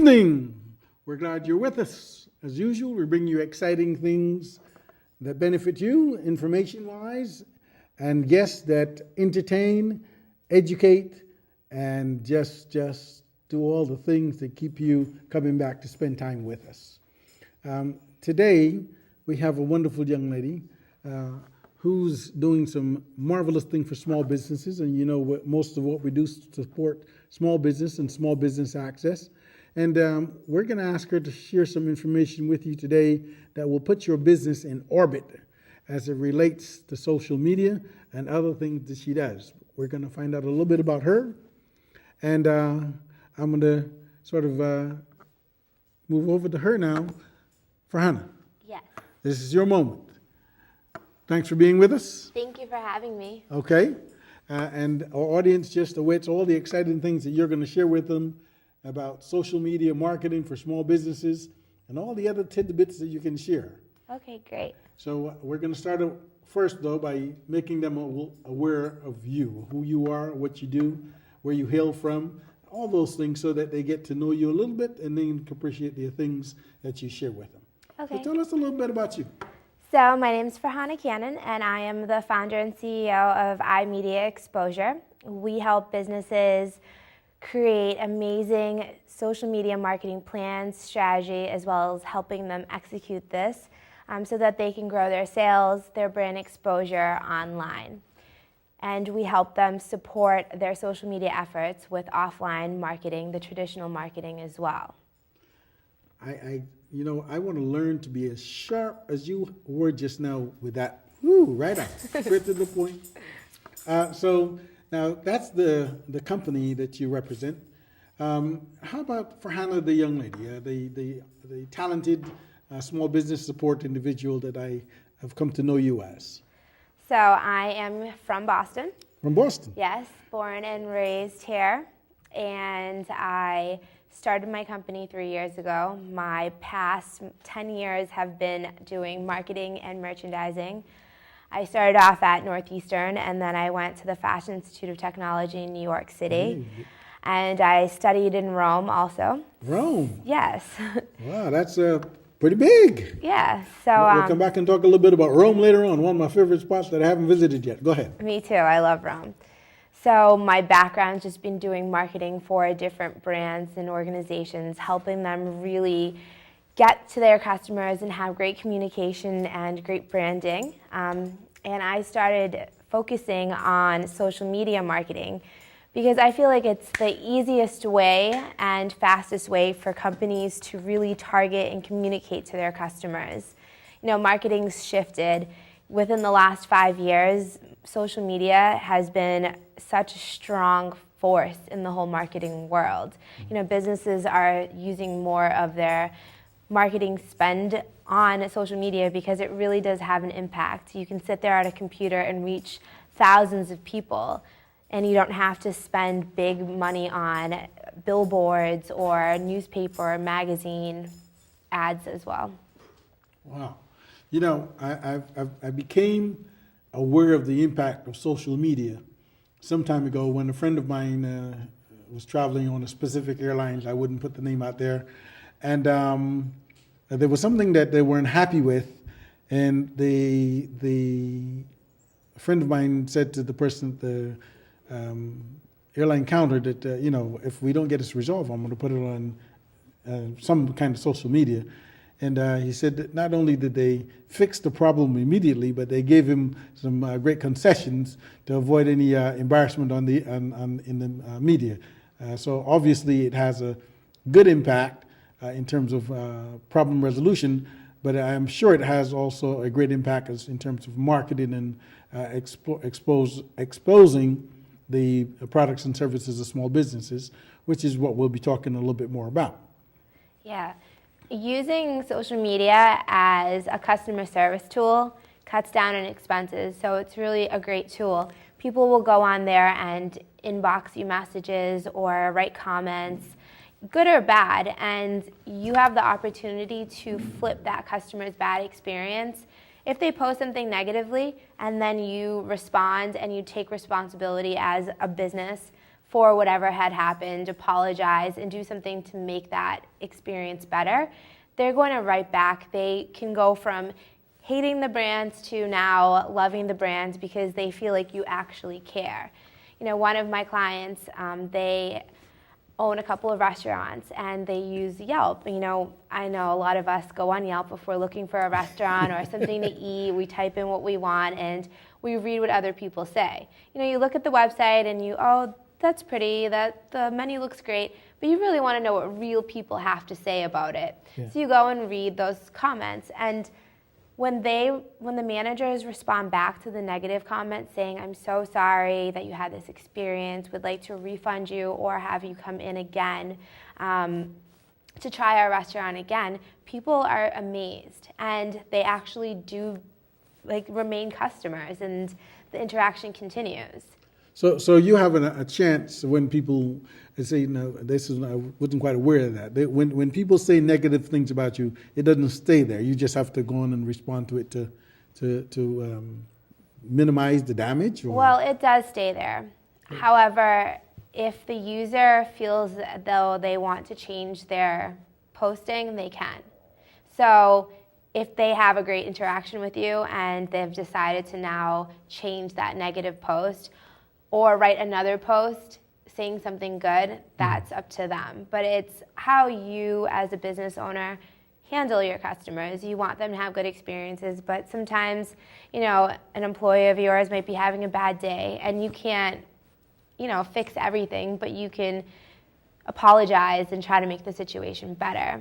evening. We're glad you're with us. As usual, we bring you exciting things that benefit you information-wise, and guests that entertain, educate, and just do all the things that keep you coming back to spend time with us. Today, we have a wonderful young lady who's doing some marvelous thing for small businesses, and you know most of what we do is to support small business and small business access. And we're going to ask her to share some information with you today that will put your business in orbit as it relates to social media and other things that she does. We're going to find out a little bit about her, and I'm going to sort of move over to her now. Farhanna. Yes. This is your moment. Thanks for being with us. Thank you for having me. Okay. And our audience just awaits all the exciting things that you're going to share with them about social media marketing for small businesses and all the other tidbits that you can share. Okay, great. So we're going to start first, though, by making them aware of you, who you are, what you do, where you hail from, all those things, so that they get to know you a little bit and then appreciate the things that you share with them. Okay. So tell us a little bit about you. So my name is Farhanna Cannon, and I am the founder and CEO of iMedia Exposure. We help businesses create amazing social media marketing plans, strategy, as well as helping them execute this so that they can grow their sales, their brand exposure online. And we help them support their social media efforts with offline marketing, the traditional marketing as well. I want to learn to be as sharp as you were just now with that. Woo, right on, straight to the point. So now that's the company that you represent. How about Farhanna, the young lady, the talented small business support individual that I have come to know you as? So I am from Boston. From Boston? Yes, born and raised here. And I started my company 3 years ago. My past 10 years have been doing marketing and merchandising. I started off at Northeastern, and then I went to the Fashion Institute of Technology in New York City. And I studied in Rome also. Rome? Yes. Wow, that's pretty big. Yeah. So we'll come back and talk a little bit about Rome later on, one of my favorite spots that I haven't visited yet. Go ahead. Me too. I love Rome. So my background's just been doing marketing for different brands and organizations, helping them really get to their customers and have great communication and great branding. And I started focusing on social media marketing because I feel like it's the easiest way and fastest way for companies to really target and communicate to their customers. You know, marketing's shifted. Within the last 5 years, social media has been such a strong force in the whole marketing world. You know, businesses are using more of their marketing spend on social media because it really does have an impact. You can sit there at a computer and reach thousands of people, and you don't have to spend big money on billboards or newspaper or magazine ads as well. Wow. You know, I became aware of the impact of social media some time ago when a friend of mine was traveling on a specific airline. I wouldn't put the name out there. And there was something that they weren't happy with. And the friend of mine said to the person at the airline counter that, if we don't get this resolved, I'm going to put it on some kind of social media. And he said that not only did they fix the problem immediately, but they gave him some great concessions to avoid any embarrassment in the media. So obviously it has a good impact in terms of problem resolution, but I'm sure it has also a great impact in terms of marketing and exposing the products and services of small businesses, which is what we'll be talking a little bit more about. Yeah. Using social media as a customer service tool cuts down on expenses, so it's really a great tool. People will go on there and inbox you messages or write comments, good or bad, and you have the opportunity to flip that customer's bad experience. If they post something negatively and then you respond and you take responsibility as a business for whatever had happened, apologize, and do something to make that experience better, they're going to write back. They can go from hating the brands to now loving the brands because they feel like you actually care. You know, one of my clients, they own a couple of restaurants and they use Yelp. You know, I know a lot of us go on Yelp if we're looking for a restaurant or something to eat. We type in what we want and we read what other people say. You know, you look at the website and you, oh, that's pretty, that the menu looks great, but you really want to know what real people have to say about it. Yeah. So you go and read those comments, and when the managers respond back to the negative comments saying, I'm so sorry that you had this experience, would like to refund you or have you come in again to try our restaurant again, people are amazed and they actually do remain customers and the interaction continues. So you have a chance when people say, no, I wasn't quite aware of that. When people say negative things about you, it doesn't stay there. You just have to go on and respond to it to minimize the damage? Or? Well, it does stay there. However, if the user feels as though they want to change their posting, they can. So if they have a great interaction with you and they've decided to now change that negative post or write another post saying something good, that's up to them. But it's how you as a business owner handle your customers. You want them to have good experiences, but sometimes, you know, an employee of yours might be having a bad day and you can't, you know, fix everything, but you can apologize and try to make the situation better.